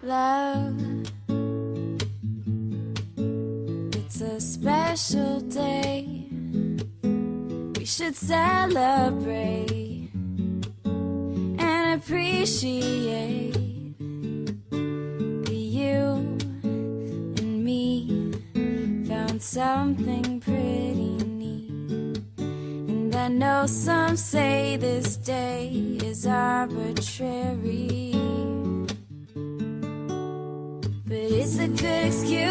love. It's a special day. We should celebrate and appreciate that you and me found something pretty neat. And I know some say this day is arbitrary, but it's a good excuse